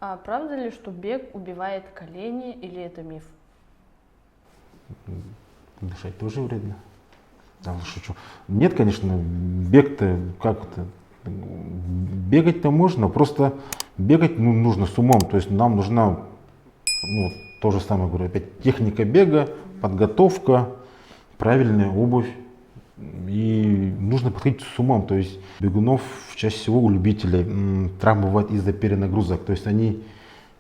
А правда ли, что бег убивает колени, или это миф? Дышать тоже вредно. Да, шучу. Нет, конечно, бег-то как-то. Бегать-то можно, просто бегать нужно с умом. То есть нам нужна, ну, то же самое говорю, опять техника бега, подготовка, правильная обувь. И нужно подходить с умом. То есть бегунов чаще всего у любителей травмы бывают из-за перенагрузок. То есть они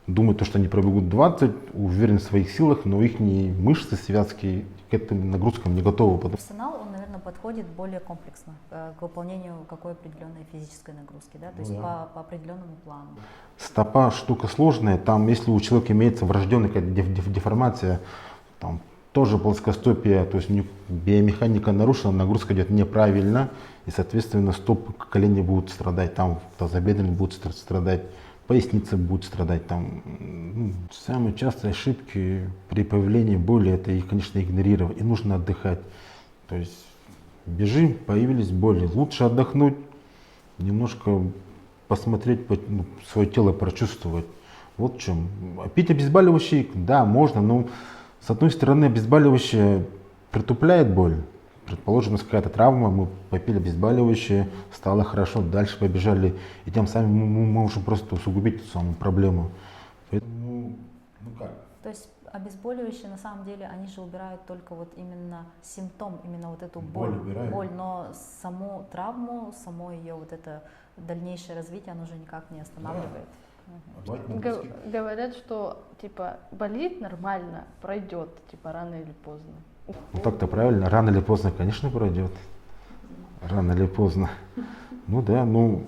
думают, что они пробегут 20, уверены в своих силах, но их мышцы, связки к этим нагрузкам не готовы. Профессионал, он, наверное, подходит более комплексно к выполнению какой определенной физической нагрузки, да, то есть по определенному плану. Стопа штука сложная, там если у человека имеется врожденная деформация, там тоже плоскостопие, то есть у них биомеханика нарушена, нагрузка идет неправильно, и соответственно стопы, колени будут страдать, там тазобедренные будут страдать, поясница будет страдать. Там. Самые частые ошибки при появлении боли, это их, конечно, игнорировать, и нужно отдыхать. То есть бежим, появились боли, лучше отдохнуть, немножко посмотреть, свое тело прочувствовать. Вот в чем. Пить обезболивающие, да, можно, но с одной стороны обезболивающее притупляет боль. Предположим, у нас какая-то травма, мы попили обезболивающее, стало хорошо, дальше побежали, и тем самым мы можем просто усугубить эту самую проблему. Поэтому, ну как? То есть обезболивающие, на самом деле, они же убирают только вот именно симптом, именно вот эту боль, но саму травму, само ее вот это дальнейшее развитие, оно же никак не останавливает. Говорят, что типа болит нормально, пройдет, типа рано или поздно. Ну так-то правильно, рано или поздно, конечно, пройдет. Рано или поздно. Ну да, ну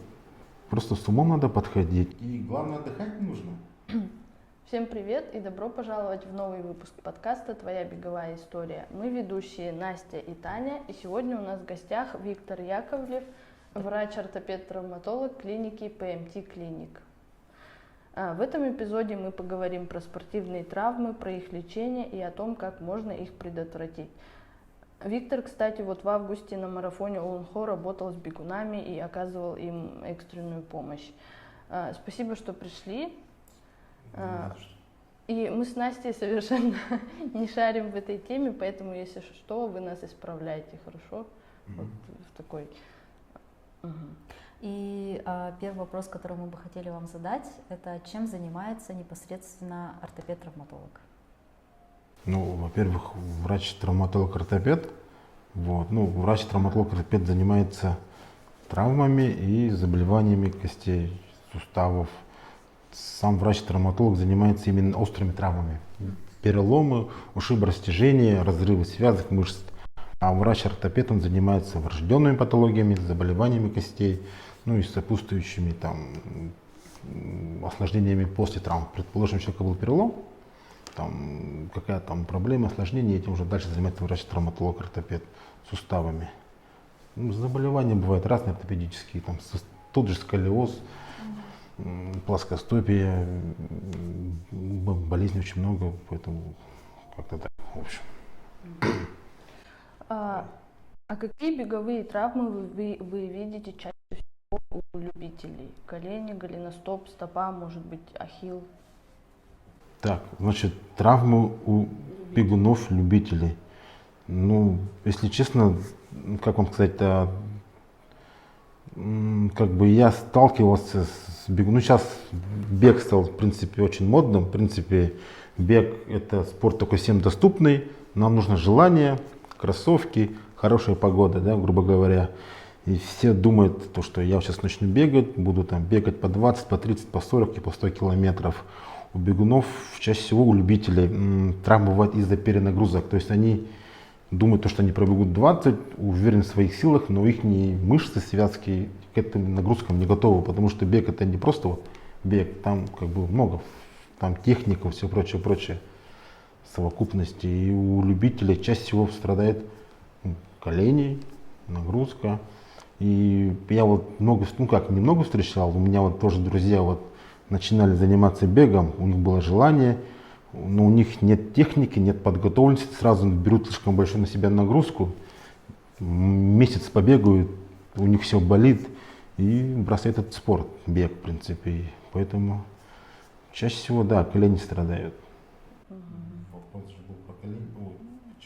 просто с умом надо подходить. И главное, отдыхать не нужно. Всем привет и добро пожаловать в новый выпуск подкаста «Твоя беговая история». Мы ведущие Настя и Таня, и сегодня у нас в гостях Виктор Яковлев, врач-ортопед-травматолог клиники ПМТ Клиник. В этом эпизоде мы поговорим про спортивные травмы, про их лечение и о том, как можно их предотвратить. Виктор, кстати, вот в августе на марафоне Олонхо работал с бегунами и оказывал им экстренную помощь. Спасибо, что пришли. И мы с Настей совершенно не шарим в этой теме, поэтому, если что, вы нас исправляете, хорошо? Вот в такой... И первый вопрос, который мы бы хотели вам задать, это чем занимается непосредственно ортопед-травматолог? Ну, во-первых, врач-травматолог-ортопед. Вот. Ну, врач-травматолог-ортопед занимается травмами и заболеваниями костей, суставов. Сам врач-травматолог занимается именно острыми травмами. Переломы, ушибы, растяжения, разрывы связок, мышц. А врач-ортопед, он занимается врожденными патологиями, заболеваниями костей, ну и сопутствующими там осложнениями после травм. Предположим, у человека был перелом, там какая-то там проблема, осложнение, этим уже дальше занимается врач-травматолог-ортопед суставами. Ну, заболевания бывают разные ортопедические, там тот же сколиоз, плоскостопие, болезней очень много, поэтому как-то так, в общем. А какие беговые травмы вы видите чаще всего у любителей? Колени, голеностоп, стопа, может быть, ахилл? Так, значит, травмы у бегунов-любителей. Ну, если честно, как вам сказать, как бы я сталкивался с бегом. Ну, сейчас бег стал, в принципе, очень модным. В принципе, бег — это спорт такой всем доступный. Нам нужно желание, кроссовки, хорошая погода, да, грубо говоря. И все думают, то, что я сейчас начну бегать, буду там бегать по 20, по 30, по 40 и по 100 километров. У бегунов, чаще всего у любителей, травмы бывают из-за перенагрузок. То есть они думают, что они пробегут 20, уверены в своих силах, но их мышцы, связки к этим нагрузкам не готовы, потому что бег — это не просто вот бег, там как бы много, там техника, все прочее, прочее, совокупности. И у любителей чаще всего страдает колени, нагрузка. И я вот немного встречал, у меня вот тоже друзья вот начинали заниматься бегом, у них было желание, но у них нет техники, нет подготовленности, сразу берут слишком большую на себя нагрузку, месяц побегают, у них все болит и бросают этот спорт, бег, в принципе. И поэтому Чаще всего, да, колени страдают. Мгм. Вопрос же был про колени. Ой,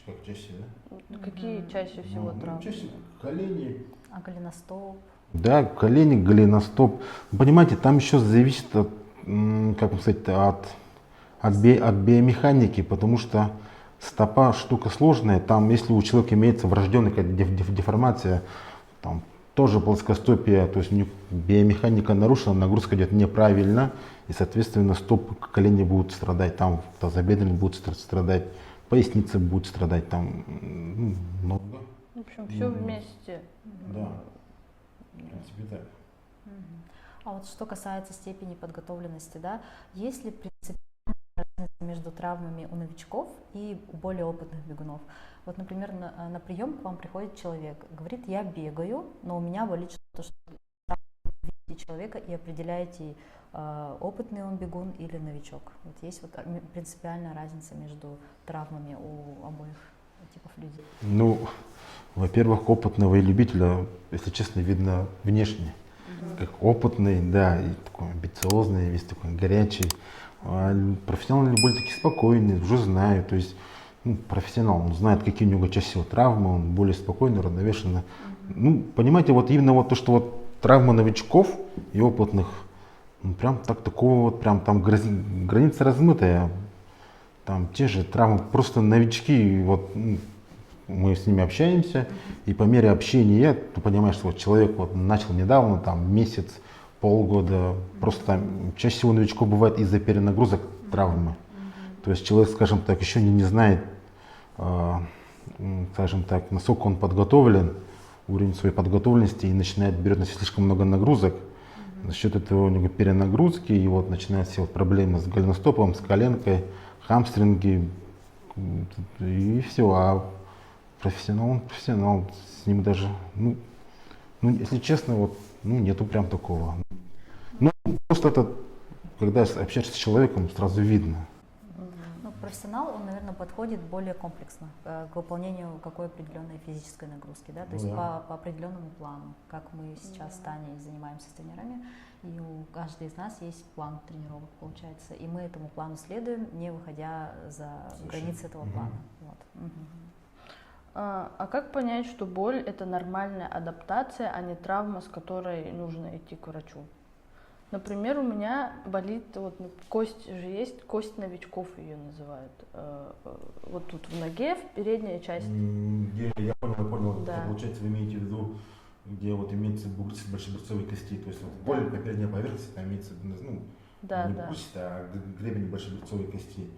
как чаще, да? Какие чаще всего травмы? Чаще колени. А голеностоп? Да, колени, голеностоп. Понимаете, там еще зависит от, как вам сказать, от биомеханики, потому что стопа штука сложная. Там, если у человека имеется врожденная какая-то деформация, там тоже плоскостопие, то есть у него биомеханика нарушена, нагрузка идет неправильно, и, соответственно, стопы, колени будут страдать, там тазобедренные будут страдать, поясница будет страдать, там много. В общем, все вместе. Да, в принципе так. Мгм. А вот что касается степени подготовленности, да, есть ли принципиальная разница между травмами у новичков и у более опытных бегунов? Вот, например, на прием к вам приходит человек, говорит, я бегаю, но у меня болит что-то, что вы видите человека и определяете, опытный он бегун или новичок. Вот есть вот принципиальная разница между травмами у обоих типов людей. Ну, во-первых, опытного и любителя, если честно, видно внешне. Как опытный, да, и такой амбициозный, весь такой горячий. А профессионалы более такие спокойные, уже знают. То есть профессионал, он знает, какие у него чаще всего травмы, он более спокойный, равновешенный. Ну, понимаете, вот именно вот то, что вот травмы новичков и опытных, ну, прям так такого вот, прям там граница размытая. Там те же травмы, просто новички, вот мы с ними общаемся, и по мере общения ты понимаешь, что вот человек вот начал недавно, там месяц, полгода, просто там чаще всего новичков бывает из-за перенагрузок травмы. То есть человек, скажем так, еще не знает, скажем так, насколько он подготовлен, уровень своей подготовленности, и начинает берет на себя слишком много нагрузок. За счет этого у него перенагрузки, и вот начинаются все вот проблемы с голеностопом, с коленкой, хамстринги, и все. А профессионал, он профессионал, с ним даже, если честно, вот, нету прям такого. Ну, просто это, когда общаешься с человеком, сразу видно. Ну, профессионал, он, наверное, подходит более комплексно к выполнению какой определенной физической нагрузки, да, то есть по определенному плану, как мы сейчас с Таней занимаемся с тренерами, и у каждой из нас есть план тренировок, получается, и мы этому плану следуем, не выходя за границы этого плана. Вот. А как понять, что боль – это нормальная адаптация, а не травма, с которой нужно идти к врачу? Например, у меня болит, вот кость же есть, кость новичков ее называют. Вот тут в ноге, в передняя часть. Я понял. Да. Получается, вы имеете в виду, где вот имеется бугрится большеберцовой кости, то есть вот боль по передней поверхности, там имеется, Да, не да. бугрится, а гребень большеберцовой кости.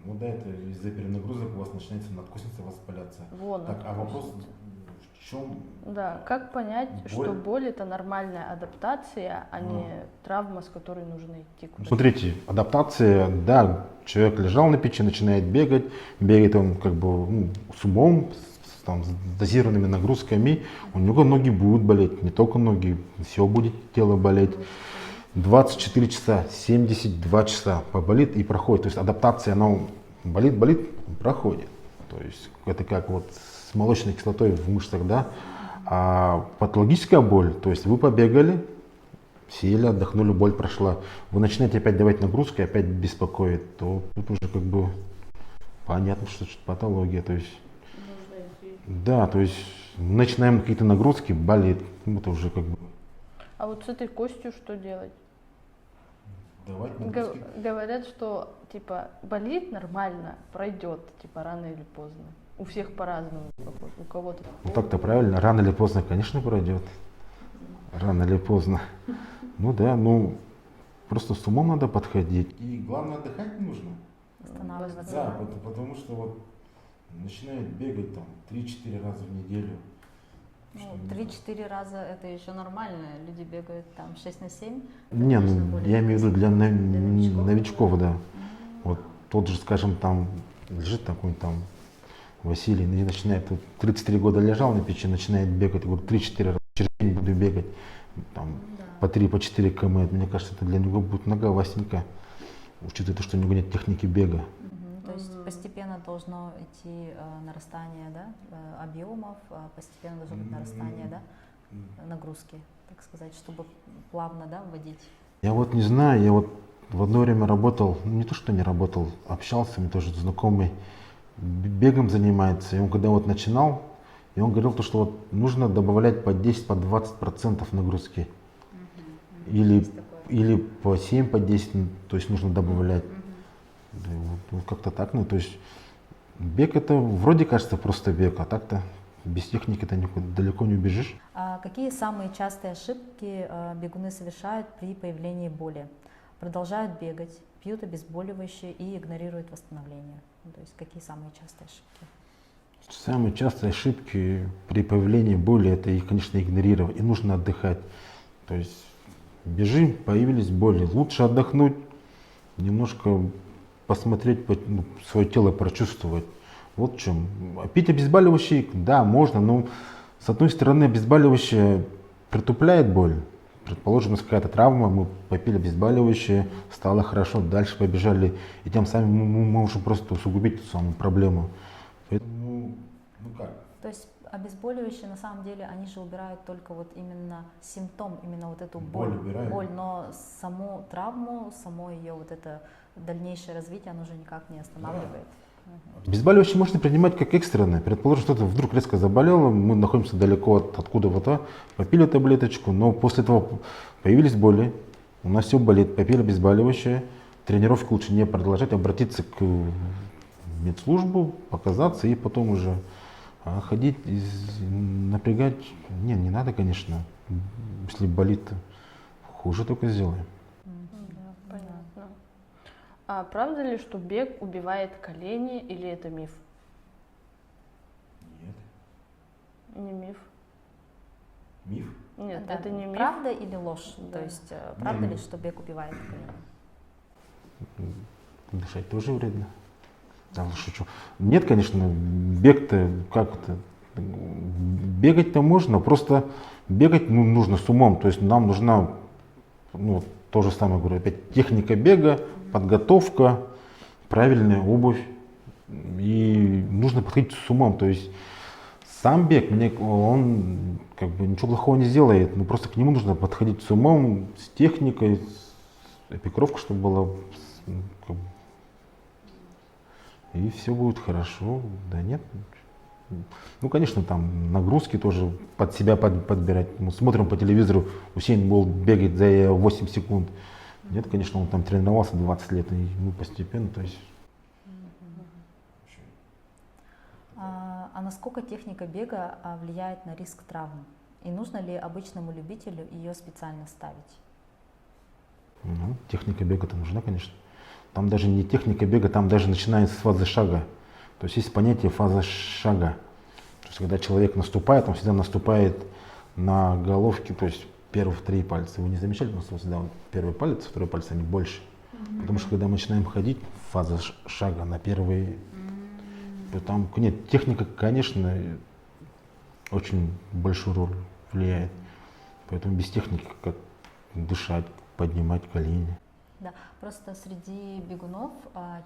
Ну да, это из-за перенагрузок у вас начинается надкостница воспаляться. Вон, так, а вопрос в чем? Да, как понять, Боль? что боль это нормальная адаптация, а не травма, с которой нужно идти к врачу? Смотрите, адаптация, да, человек лежал на печи, начинает бегать, бегает он как бы с умом, с дозированными нагрузками, у него ноги будут болеть, не только ноги, все будет тело болеть. 24 часа, 72 часа поболит и проходит. То есть адаптация, она болит, проходит. То есть это как вот с молочной кислотой в мышцах, да. А патологическая боль, то есть вы побегали, сели, отдохнули, боль прошла. Вы начинаете опять давать нагрузку и опять беспокоит, то тут уже как бы понятно, что это патология. То есть, да, то есть начинаем какие-то нагрузки, болит, это уже как бы. А вот с этой костью что делать? Давать нагрузки. Говорят, что типа болит нормально, пройдет, типа рано или поздно. У всех по-разному, у кого-то. Ну так-то правильно, рано или поздно, конечно, пройдет. Рано или поздно. Ну да, просто с умом надо подходить. И главное, отдыхать нужно. Останавливаться. Да, потому что вот начинает бегать там 3-4 раза в неделю. Ну, 3-4 раза это еще нормально, люди бегают там 6 на 7. Не, я имею в виду для новичков, новичков, да. Вот тот же, скажем, там лежит такой там Василий, и начинает, 33 года лежал на печи, начинает бегать, говорит, 3-4 раза через день буду бегать, там, по 3-4 км. Мне кажется, это для него будет многовастенько, учитывая то, что у него нет техники бега. То есть постепенно должно идти нарастание, да, объемов, постепенно должно быть нарастание, да, нагрузки, так сказать, чтобы плавно, да, вводить. Я вот не знаю, я вот в одно время работал, ну, не то что не работал, общался, мне тоже знакомый бегом занимается, и он когда вот начинал, и он говорил, то, что вот нужно добавлять по 10, по 20% нагрузки. Или, или по 7, по 10, то есть нужно добавлять. Да, вот как-то так, ну, то есть бег это вроде кажется просто бег, а так-то без техники ты никуда далеко не убежишь. А какие самые частые ошибки бегуны совершают при появлении боли? Продолжают бегать, пьют обезболивающие и игнорируют восстановление. Ну, то есть какие самые частые ошибки? Самые частые ошибки при появлении боли это их, конечно, игнорировать. И нужно отдыхать. То есть бежим, появились боли. Лучше отдохнуть, немножко посмотреть, свое тело прочувствовать. Вот в чем. А пить обезболивающие, да, можно, но с одной стороны обезболивающее притупляет боль. Предположим, у нас какая-то травма, мы попили обезболивающее, стало хорошо, дальше побежали, и тем самым мы можем просто усугубить эту самую проблему. Поэтому, ну как? То есть обезболивающие на самом деле они же убирают только вот именно симптом, именно вот эту боль, но саму травму, само ее вот это дальнейшее развитие, оно же никак не останавливает. Обезболивающие можно принимать как экстренное. Предположим, что-то вдруг резко заболело, мы находимся далеко откуда-то, попили таблеточку, но после этого появились боли, у нас все болит, попили обезболивающее, тренировку лучше не продолжать, обратиться к медслужбу, показаться и потом уже ходить, напрягать. Не надо, конечно, если болит, хуже только сделаем. Да, понятно. А правда ли, что бег убивает колени, или это миф? Нет. Не миф. Миф? Нет, Да, это не миф. правда или ложь? Да. То есть правда ли, что бег убивает колени? Дышать тоже вредно. Да, шучу. Нет, конечно, бег-то как-то. Бегать-то можно, просто бегать нужно с умом. То есть нам нужна, ну, то же самое говорю, опять техника бега, подготовка, правильная обувь. И нужно подходить с умом. То есть сам бег, он как бы ничего плохого не сделает, но просто к нему нужно подходить с умом, с техникой, с экипировкой, чтобы было, как бы, и все будет хорошо. Да нет. Ну, конечно, там нагрузки тоже под себя подбирать. Мы смотрим по телевизору, Усейн Болт бегает за 8 секунд. Нет, конечно, он там тренировался 20 лет, и мы постепенно, то есть. А насколько техника бега влияет на риск травм? И нужно ли обычному любителю ее специально ставить? Ну, техника бега-то нужна, конечно. Там даже не техника бега, там даже начинается с фазы шага. То есть есть понятие фаза шага. То есть когда человек наступает, он всегда наступает на головки, то есть первые 3 пальца. Вы не замечали, но всегда вот первый палец, второй палец, они больше. Потому что когда мы начинаем ходить, фаза шага на первые, то там, нет, техника, конечно, очень большую роль влияет. Поэтому без техники как дышать, поднимать колени. Да, просто среди бегунов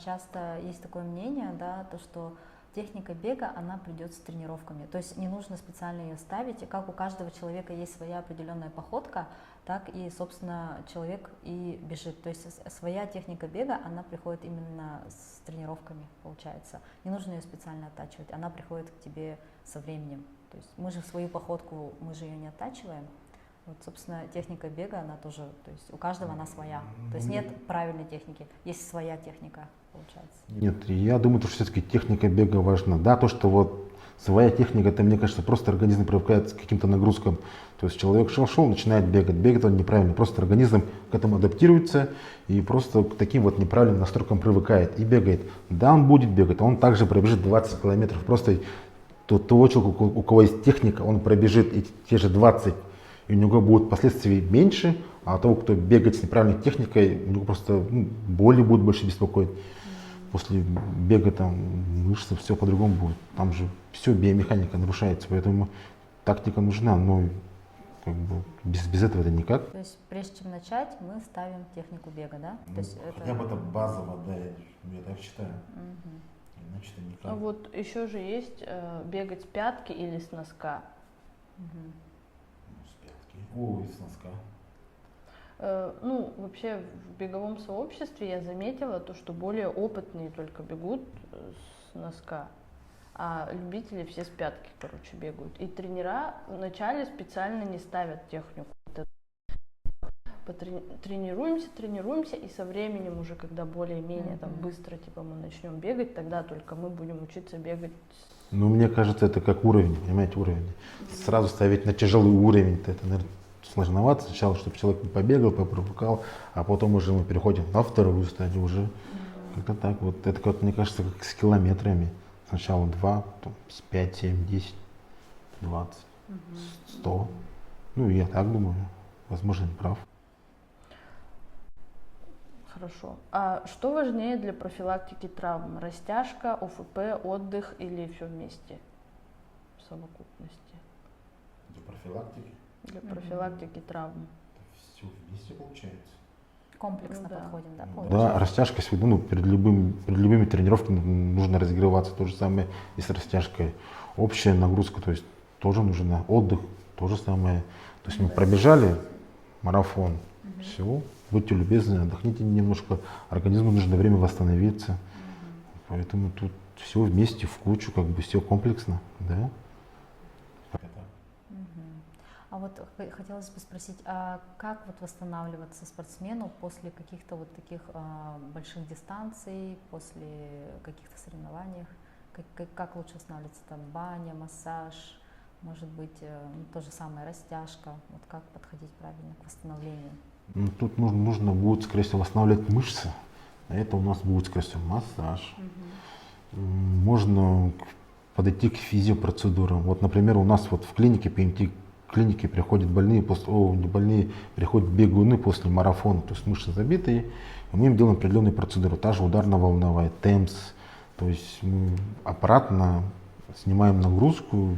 часто есть такое мнение, да, то, что техника бега, она придет с тренировками. То есть не нужно специально ее ставить. Как у каждого человека есть своя определенная походка, так и, собственно, человек и бежит. То есть своя техника бега, она приходит именно с тренировками, получается. Не нужно ее специально оттачивать, она приходит к тебе со временем. То есть мы же свою походку, мы же ее не оттачиваем. Вот, собственно, техника бега, она тоже, то есть у каждого она своя. То есть нет правильной техники, есть своя техника, получается. Нет, я думаю, что все-таки техника бега важна. Да, то, что вот своя техника, это, мне кажется, просто организм привыкает к каким-то нагрузкам. То есть человек шел, начинает бегать. Бегает он неправильно, просто организм к этому адаптируется и просто к таким вот неправильным настройкам привыкает и бегает. Да, он будет бегать, он также пробежит 20 километров. Просто того человека, у кого есть техника, он пробежит эти те же 20, и у него будут последствий меньше, а того, кто бегает с неправильной техникой, у него просто боли будут больше беспокоить. После бега там мышцы, все по-другому будет. Там же все, биомеханика нарушается, поэтому тактика нужна, но как бы без этого это никак. То есть прежде чем начать, мы ставим технику бега, да? То есть Хотя бы это базово, да, я так считаю. Иначе это никак. А вот еще же есть бегать с пятки или с носка. С пятки. О, и с носка. Ну, вообще в беговом сообществе я заметила то, что более опытные только бегут с носка, а любители все с пятки, короче, бегают. И тренера вначале специально не ставят технику. Тренируемся, и со временем уже, когда более-менее там быстро типа мы начнем бегать, тогда только мы будем учиться бегать. Ну, мне кажется, это как уровень, понимаете, уровень. Сразу ставить на тяжелый уровень, это, наверное, сложновато. Сначала, чтобы человек побегал, попривыкал, а потом уже мы переходим на вторую стадию уже. Как-то так вот. Это, как мне кажется, как с километрами. Сначала 2, потом 5, 7, 10, 20, 100. Ну, я так думаю. Возможно, не прав. Хорошо. А что важнее для профилактики травм? Растяжка, ОФП, отдых или все вместе в совокупности? Для профилактики? Для профилактики травм. Все вместе получается. Комплексно Ну да. подходим, да? Да, получается? растяжка всегда, ну, перед любыми тренировками нужно разогреваться. То же самое и с растяжкой. Общая нагрузка, то есть тоже нужен отдых, то же самое. То есть мы пробежали марафон, все, будьте любезны, отдохните немножко, организму нужно время восстановиться. Поэтому тут все вместе, в кучу, как бы все комплексно, да. А вот хотелось бы спросить, а как вот восстанавливаться спортсмену после каких-то вот таких больших дистанций, после каких-то соревнований? Как лучше восстанавливаться? Там баня, массаж, может быть, то же самое растяжка. Вот как подходить правильно к восстановлению? Ну, тут нужно будет, скорее всего, восстанавливать мышцы. А это у нас будет, скорее всего, массаж. Можно подойти к физиопроцедурам. Вот, например, у нас вот в клинике ПМТ клинике приходят больные, не больные, приходят бегуны после марафона, то есть мышцы забитые, и мы им делаем определенные процедуры, та же ударно-волновая, ТЭМС, то есть мы аппаратно снимаем нагрузку,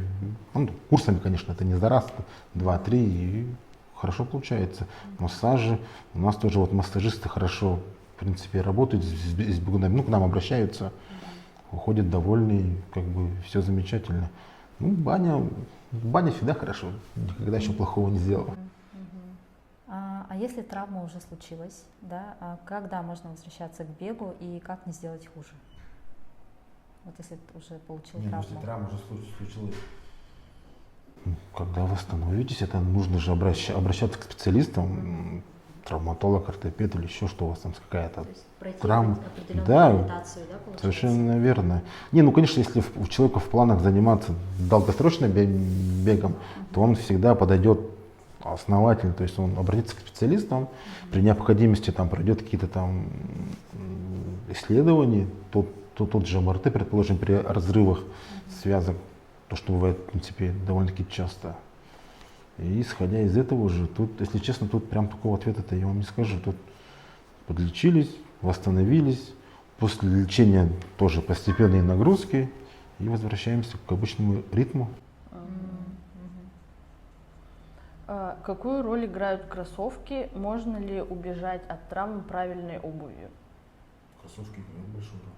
ну, курсами, конечно, это не за раз, 2-3, и хорошо получается. Массажи, у нас тоже вот массажисты хорошо, в принципе, работают с бегунами, ну, к нам обращаются, уходят довольные, как бы все замечательно. Ну, баня всегда хорошо, никогда еще плохого не сделала. А если травма уже случилась, да, когда можно возвращаться к бегу и как не сделать хуже? Вот если ты уже получил травму. Если травма уже случилась, когда восстановитесь, это нужно же обращаться к специалистам, травматолог, ортопед или еще что у вас там какая-то травма. Да, реабилитацию, да, получается? совершенно верно. Не, ну конечно, если у человека в планах заниматься долгосрочным бегом, то он всегда подойдет основательно, то есть он обратится к специалистам, при необходимости там пройдет какие-то там исследования, тот же МРТ, предположим, при разрывах связок, то, что бывает, в принципе, довольно-таки часто. И исходя из этого уже, тут, если честно, тут прям такого ответа-то я вам не скажу. Тут подлечились, восстановились, после лечения тоже постепенные нагрузки и возвращаемся к обычному ритму. Какую роль играют кроссовки? Можно ли убежать от травм правильной обувью? Кроссовки играют большую роль.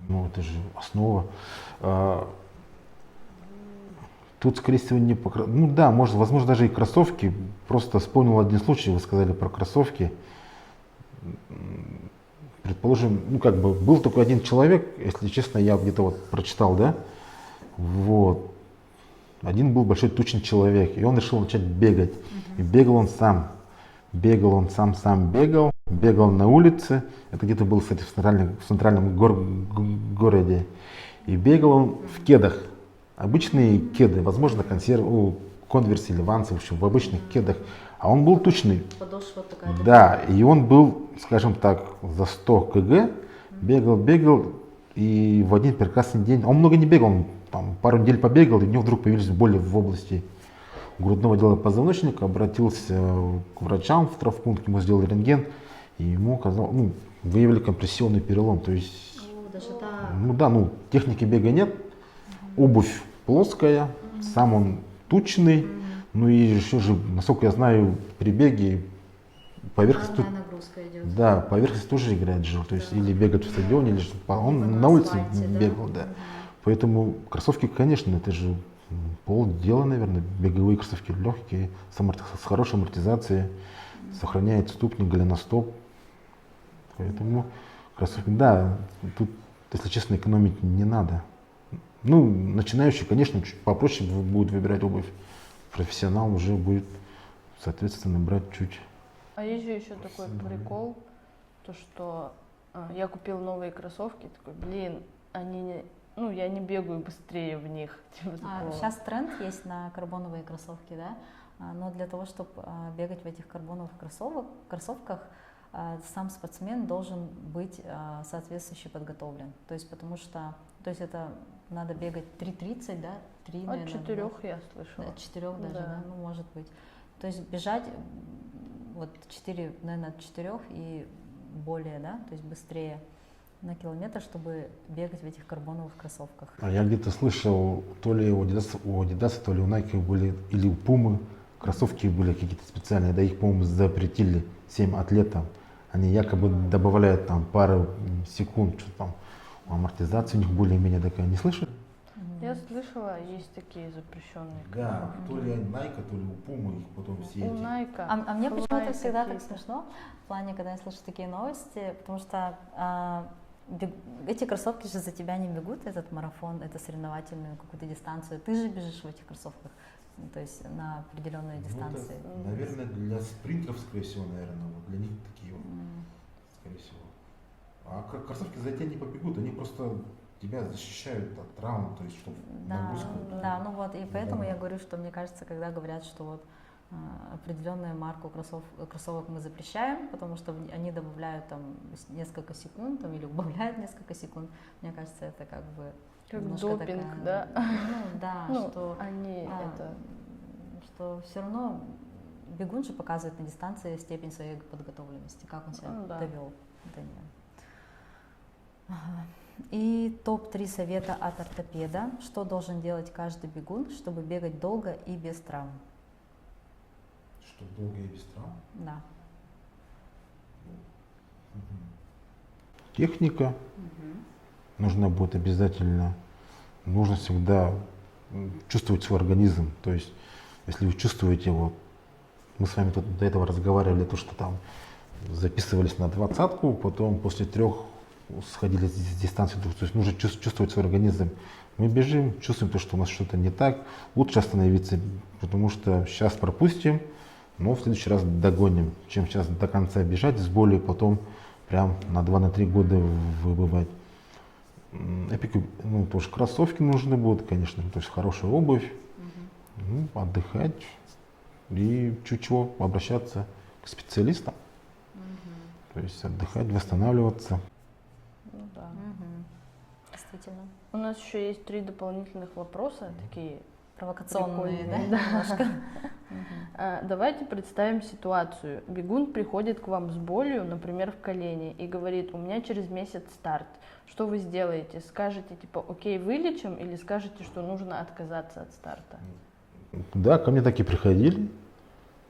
Ну, это же основа. Тут, скорее всего, не по... Ну да, возможно, даже и кроссовки. Просто вспомнил один случай, вы сказали про кроссовки. Предположим, ну как бы был такой один человек, если честно, я где-то вот прочитал, да, вот. Один был большой тучный человек, и он решил начать бегать. И бегал он сам. Бегал на улице. Это где-то было, кстати, в центральном городе. И бегал он в кедах. Обычные кеды, возможно, конверс или вансы, в общем, в обычных кедах. А он был тучный. Подошва такая. Да, и он был, скажем так, за 100 кг, бегал, и в один прекрасный день, он много не бегал, он там пару недель побегал, и у него вдруг появились боли в области грудного отдела позвоночника, обратился к врачам в травмпункт, ему сделали рентген, и ему оказалось, выявили компрессионный перелом, то есть, Даже так. ну да, техники бега нет, обувь плоская, сам он тучный, ну и еще же, насколько я знаю, при беге поверхность тут, нагрузка идет. да, поверхность тоже играет же, то есть или бегать в стадионе, или он Либо на на улице асфальте, да? бегал, да. Поэтому кроссовки, конечно, это же Полдела, наверное, беговые кроссовки легкие, с хорошей амортизацией, сохраняет ступни, голеностоп. Поэтому кроссовки, да, тут, если честно, экономить не надо. Ну, начинающий, конечно, чуть попроще будет выбирать обувь. Профессионал уже будет, соответственно, брать чуть. А есть же еще такой прикол, то что я купил новые кроссовки, такой, блин, они не, ну я не бегаю быстрее в них. Типа такого. Сейчас тренд есть на карбоновые кроссовки, да, но для того, чтобы бегать в этих карбоновых кроссовках, сам спортсмен должен быть соответствующе подготовлен. То есть, потому что, то есть это надо бегать 3:30, да? 3, От наверное, 4 я слышала. От 4 даже, Да. да, ну может быть. То есть бежать вот 4, наверное, от 4 и более, да, то есть быстрее на километр, чтобы бегать в этих карбоновых кроссовках. А я где-то слышал, то ли у Adidas, то ли у Nike были, или у Puma кроссовки были какие-то специальные, да их, по-моему, запретили 7 атлетам. Они якобы добавляют там пару секунд, что там амортизация у них более-менее такая. Не слышали? Я слышала, есть такие запрещенные. Да, то ли Nike, то ли у Puma их потом все У Nike. А мне почему-то бывают всегда так какие-то. смешно в плане, когда я слышу такие новости, потому что эти кроссовки же за тебя не бегут, этот марафон, это соревновательную какую-то дистанцию. Ты же бежишь в этих кроссовках, то есть на определенные дистанции. Наверное, для спринтеров, скорее всего, наверное, вот для них такие вот, скорее всего. А кроссовки за тебя не побегут, они просто тебя защищают от травм, то есть чтобы Да, нагрузку. да, ну вот, и поэтому Да. я говорю, что мне кажется, когда говорят, что вот определенную марку кроссовок мы запрещаем, потому что они добавляют там несколько секунд там, или убавляют несколько секунд, мне кажется, это как бы Как немножко допинг, такая, да? Ну да, Ну, что они да, это... что все равно бегун же показывает на дистанции степень своей подготовленности, как он себя Ну да. довел до нее. Ага. И топ-3 совета от ортопеда. Что должен делать каждый бегун, чтобы бегать долго и без травм? Что долго и без травм? Да. Техника нужна будет обязательно. Нужно всегда чувствовать свой организм. То есть, если вы чувствуете, вот, мы с вами тут до этого разговаривали, то, что там записывались на 20-ку, потом после 3 сходили с дистанции. То есть нужно чувствовать свой организм. Мы бежим, чувствуем то, что у нас что-то не так. Лучше остановиться, потому что сейчас пропустим, но в следующий раз догоним, чем сейчас до конца бежать с болью, потом прям на 2-3 года выбывать. Ну, тоже кроссовки нужны будут, конечно, то есть хорошая обувь, отдыхать и чуть-чуть обращаться к специалистам. То есть отдыхать, восстанавливаться. Ну да. Действительно. У нас еще есть 3 дополнительных вопроса, такие Провокационные, да, прикольные, да. немножко. Давайте представим ситуацию. Бегун приходит к вам с болью, например, в колене, и говорит, у меня через месяц старт. Что вы сделаете? Скажете, типа, окей, вылечим, или скажете, что нужно отказаться от старта? Да, ко мне такие приходили.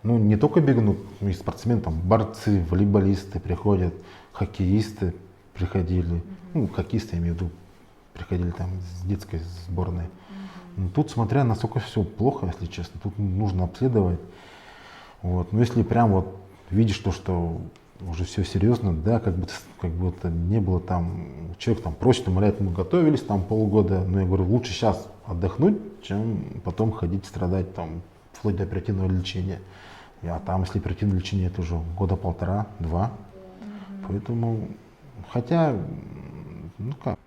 Ну, не только бегуны, и спортсмены, там, борцы, волейболисты приходят, хоккеисты приходили. Ну, хоккеисты, я имею в виду, приходили там с детской сборной. Ну, тут, смотря, насколько все плохо, если честно, тут нужно обследовать. Вот. Но если прям вот видишь то, что уже все серьезно, да, как будто не было там, человек там просит, умоляет, мы готовились там полгода, но я говорю, лучше сейчас отдохнуть, чем потом ходить страдать там вплоть до оперативного лечения. А там, если оперативное лечение, это уже 1.5-2 года. Поэтому, хотя, ну как.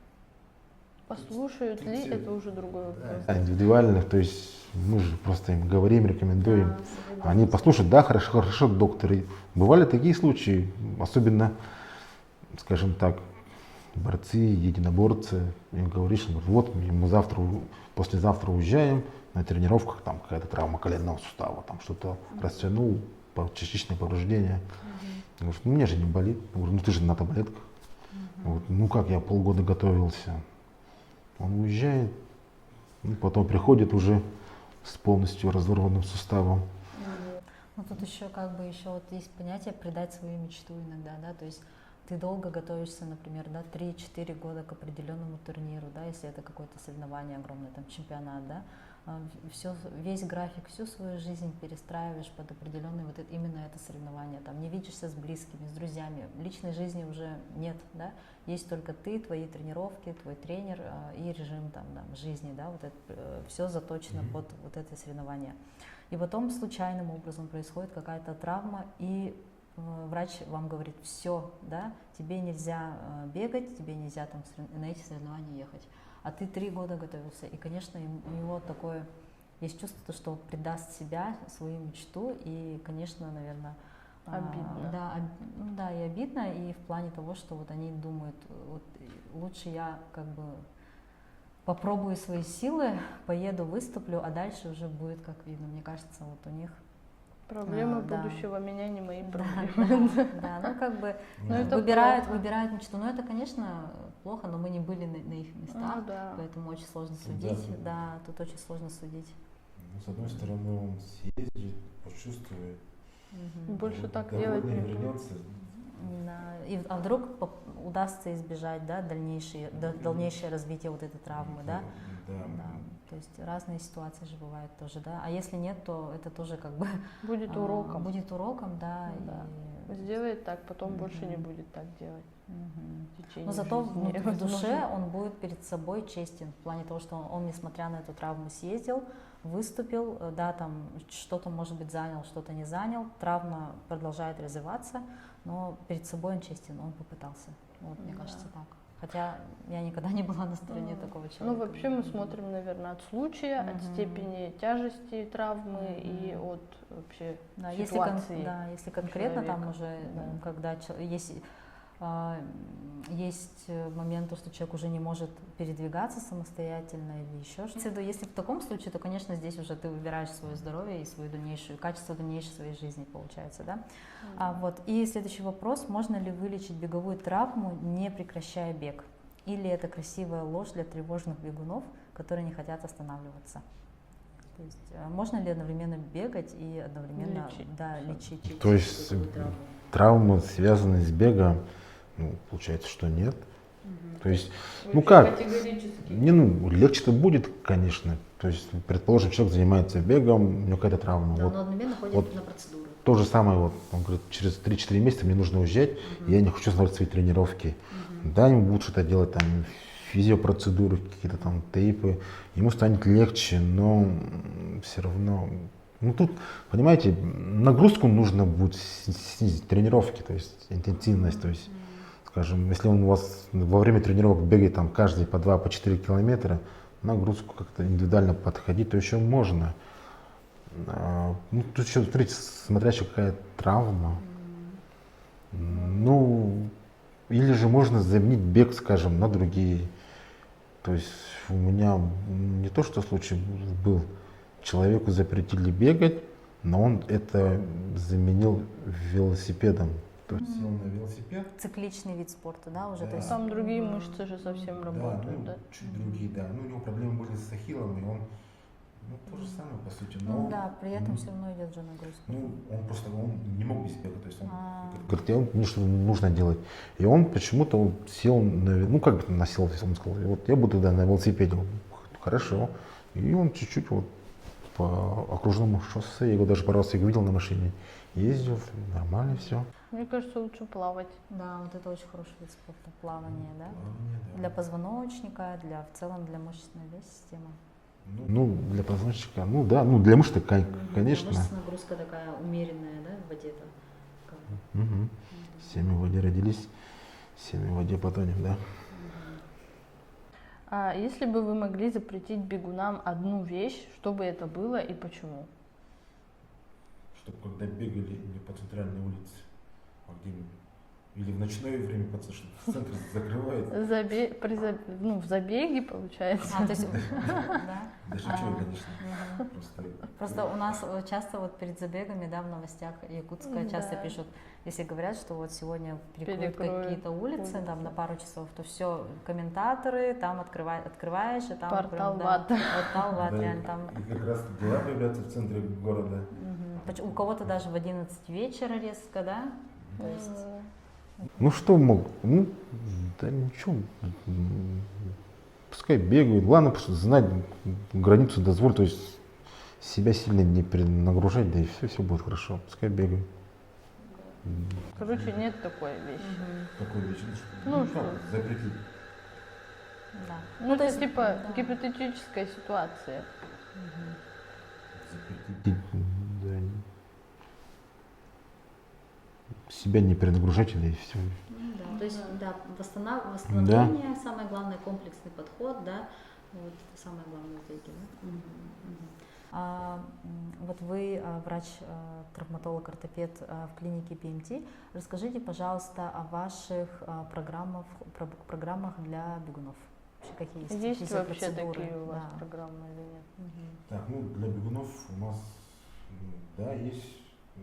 Послушают ли, это уже другой вопрос. Индивидуально, то есть мы же просто им говорим, рекомендуем. Да, согласна. Они послушают, да, хорошо, хорошо, доктор. И бывали такие случаи, особенно, скажем так, борцы, единоборцы. Им говоришь, вот мы завтра, послезавтра уезжаем, на тренировках там какая-то травма коленного сустава, там что-то растянул, частичное повреждение. Говорит, ну мне же не болит. Я говорю, ну ты же на таблетках. Вот, ну как, я полгода готовился. Он уезжает, ну, потом приходит уже с полностью разорванным суставом. Ну тут еще как бы еще вот есть понятие предать свою мечту иногда, да, то есть ты долго готовишься, например, да, 3-4 года к определенному турниру, да, если это какое-то соревнование огромное, там чемпионат, да, весь график, всю свою жизнь перестраиваешь под определенное вот именно это соревнование. Там не видишься с близкими, с друзьями, личной жизни уже нет, да, есть только ты, твои тренировки, твой тренер и режим там, да, жизни, да, вот это все заточено под вот это соревнование. И потом случайным образом происходит какая-то травма, и врач вам говорит: все, да, тебе нельзя бегать, тебе нельзя там на эти соревнования ехать. А ты 3 года готовился, и, конечно, у него такое есть чувство, что предаст себя, свою мечту, и, конечно, наверное, обидно. Да, и обидно, и в плане того, что вот они думают, вот лучше я как бы попробую свои силы, поеду, выступлю, а дальше уже будет как видно. Мне кажется, вот у них Проблемы да. будущего меня не мои проблемы. Да, ну как бы это выбирают мечту. Но это, конечно, плохо, но мы не были на их местах, Ну да. поэтому очень сложно судить. Да, тут очень сложно судить. Ну, с одной стороны, он съездит, почувствует. Больше вот так довольный делать не будет. вернется. Да. А вдруг удастся избежать, да, дальнейшее развитие вот этой травмы, да? Да. Да. То есть разные ситуации же бывают тоже, да. А если нет, то это тоже как бы Будет уроком. Будет уроком, да. Да. И Сделает так, потом больше не будет так делать. В течение но зато жизни, в душе возможно. он будет перед собой честен, в плане того, что он, несмотря на эту травму, съездил, выступил, да, там что-то, может быть, занял, что-то не занял, травма продолжает развиваться, но перед собой он честен, он попытался. Вот, мне кажется, так. Хотя я никогда не была на стороне такого человека. Ну, вообще мы смотрим, наверное, от случая, от степени тяжести травмы и от вообще да, ситуации. если конкретно там человека. уже, Да. когда есть момент, что человек уже не может передвигаться самостоятельно или еще что-то. Если в таком случае, то, конечно, здесь уже ты выбираешь свое здоровье и свою качество дальнейшей своей жизни, получается, да? И следующий вопрос: можно ли вылечить беговую травму, не прекращая бег? Или это красивая ложь для тревожных бегунов, которые не хотят останавливаться? То есть можно ли одновременно бегать и одновременно лечить? То есть травмы, связанные с бегом, получается, что нет. То есть, как? Легче-то будет, конечно. То есть, предположим, человек занимается бегом, у него какая-то травма. Да, но одновременно ходит на процедуру. То же самое, он говорит, через 3-4 месяца мне нужно уезжать, и я не хочу смотреть свои тренировки. Да, ему будут что-то делать, там, физиопроцедуры, какие-то там тейпы, ему станет легче, но все равно... тут, понимаете, нагрузку нужно будет снизить, тренировки, то есть интенсивность, то есть, скажем, если он у вас во время тренировок бегает там каждый по 2-4 километра, нагрузку как-то индивидуально подходить, то еще можно. Тут еще, смотрите, смотря какая травма. Или же можно заменить бег, скажем, на другие. То есть у меня не то, что случай был, человеку запретили бегать, но он это заменил велосипедом. То есть сел на велосипед. Цикличный вид спорта, да, уже? Да. То есть... Там другие мышцы же совсем работают, да? Чуть другие, да. У него проблемы были с ахиллом, и он, то же самое, по сути. Но, да, при этом все равно идет же нагрузка. Он не мог без бега, то есть он говорит, мне что-то нужно делать. И он почему-то сел, насел, он сказал, вот я буду на велосипеде. Хорошо. И он чуть-чуть по окружному шоссе, я его даже пару раз видел на машине, ездил, нормально все. Мне кажется, лучше плавать. Да, вот это очень хороший вид спорта, плавание, да? Плавание, да. Для позвоночника, в целом для мышечной системы. Для позвоночника, для мышц, конечно. Мышц нагрузка такая умеренная, да, в воде-то. Семь в воде родились, 7 в воде потонем, да. А если бы вы могли запретить бегунам одну вещь, что бы это было и почему? Чтобы когда бегали не по центральной улице, а где-нибудь, или в ночное время, потому что центр закрывает. В забеге, получается. То есть, да? Да шучу, конечно. Просто у нас часто перед забегами, да, в новостях Якутска часто пишут, если говорят, что вот сегодня перекроют какие-то улицы там на пару часов, то все, комментаторы, там открываешь, и там Портал прям, ВАТ. Портал ВАТ, реально там. И как раз дела появляются в центре города. У кого-то даже в 11 вечера резко, да? То есть... Что мог? Да ничего. Пускай бегают. Главное просто знать границу дозвола, то есть себя сильно не перенагружать, да и все будет хорошо. Пускай бегают. Короче, нет такой вещи. Такой вещи. Ну, что? Запретить. Да. Ну, то это есть, типа да. гипотетическая ситуация. Запретить. Да. Себя не перенагружать, да и все. Да, то есть, да, восстановление, самое главное, комплексный подход, да, вот это самое главное в беге, да? Вот вы врач-травматолог-ортопед в клинике PMT. Расскажите, пожалуйста, о ваших программах для бегунов. Вообще, какие есть? Есть вообще процедуры? такие у вас Да. программы или нет? Так, ну для бегунов у нас, да, есть.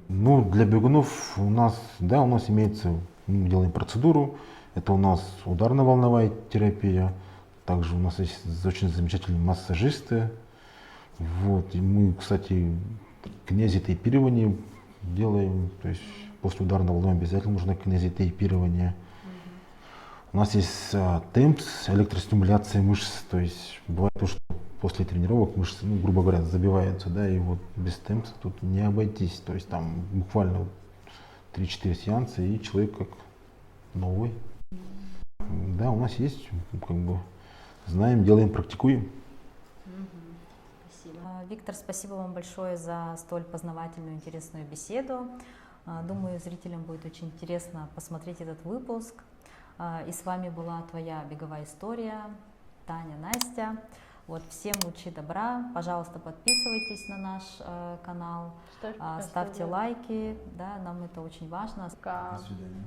Ну, для бегунов у нас, да, у нас имеется, мы делаем процедуру, это у нас ударно-волновая терапия, также у нас есть очень замечательные массажисты, вот, и мы, кстати, кинезиотейпирование делаем, то есть после ударно-волнового обязательно нужно кинезиотейпирование. У нас есть темпс, электростимуляция мышц, то есть бывает то, что после тренировок мышцы, ну, грубо говоря, забиваются, да, и вот без темпса тут не обойтись, то есть там буквально 3-4 сеанса, и человек как новый. Да, у нас есть, как бы, знаем, делаем, практикуем. Спасибо. Виктор, спасибо вам большое за столь познавательную, интересную беседу. Думаю, зрителям будет очень интересно посмотреть этот выпуск. И с вами была твоя беговая история, Таня, Настя. Вот, всем лучи добра, пожалуйста, подписывайтесь на наш канал, ставьте лайки, да, нам это очень важно. Пока. До свидания.